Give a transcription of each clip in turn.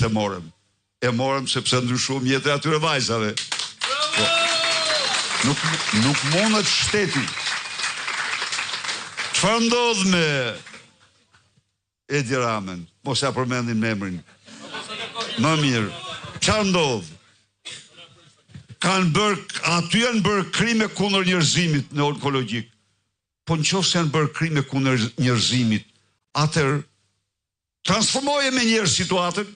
e morëm. E morëm sepse ndryshuam jetën e atyre vajzave. Nuk mundet shteti. Çfarë ndodh me Edi Ramën? Mos ja përmendim në emrin. Më mirë. Çfarë ndodh? Aty janë bërë krime kundër njerëzimit në onkologjik. Po nëse janë bërë krime kundër njerëzimit, atëherë transformoje me njerëz situatën,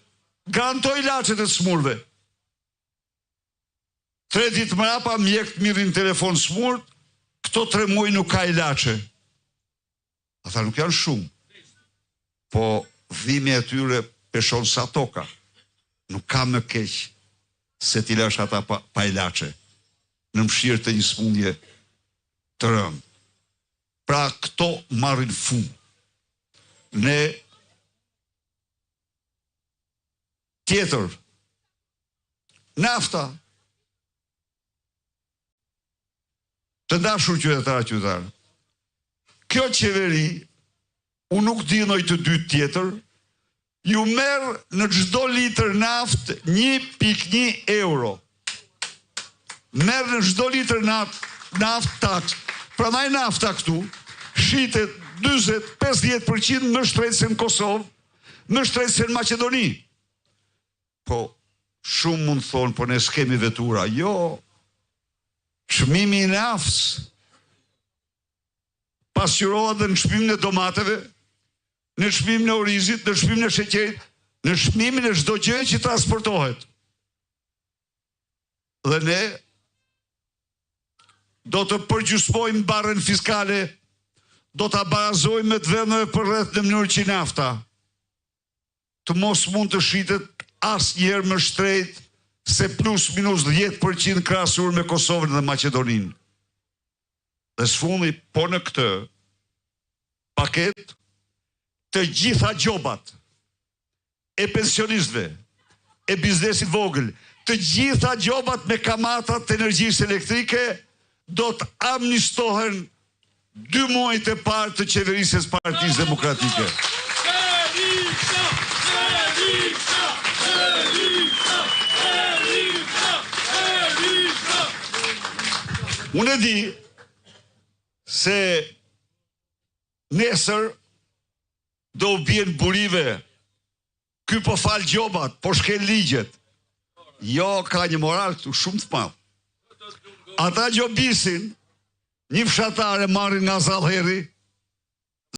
garantoj ilaçet e smurve. 3 ditë mrapa mjekët mirrin telefon smurt, këto 3 muaj nuk ka ilaçe. Ata nuk janë shumë. Po dhimi e tyre peshon sa toka. Nuk ka më keq se t'i lash ata pa ilaçe në mshirë të një smundje të rëndë. Pra këto marrin fund. Ne tjetër, nafta, të dashur qytetar, kjo qeveri, unë nuk dinoj të dytë tjetër, ju merë në çdo litër naft 1.1 euro. Merë në çdo litër naft taks. Prandaj nafta këtu shitet 40-50% më shtrejtë se në Kosovë, më shtrejtë se në Maqedoni. Po, shumë mund thonë, po ne s'kemi vetura. Jo, çmimi i naftës pasqyrohet dhe në çmimin e domateve, në çmimin e orizit, në çmimin e sheqerit, në çmimin e çdo gjë që transportohet. Dhe ne do të përgjysmojmë barrën fiskale, do të barazojmë me të vendeve përreth në mënyrë që nafta të mos mund të shitet asnjëherë më shtrejt se plus minus 10% krahasuar me Kosovën dhe Maqedoninë. Dhe sfundi, po në këtë paket, të gjitha gjobat e pensionistëve, e biznesit vogël, të gjitha gjobat me kamatat të energjisë elektrike do të amnistohen 2 muajt e parë të qeverisjes Partisë Demokratike. Unë e di se nesër do u bien burive, ky po fal gjobat, po shkel ligjet. Jo, ka një moral këtu shumë të madh. Ata gjobisin, një fshatare marrin nga zallheri,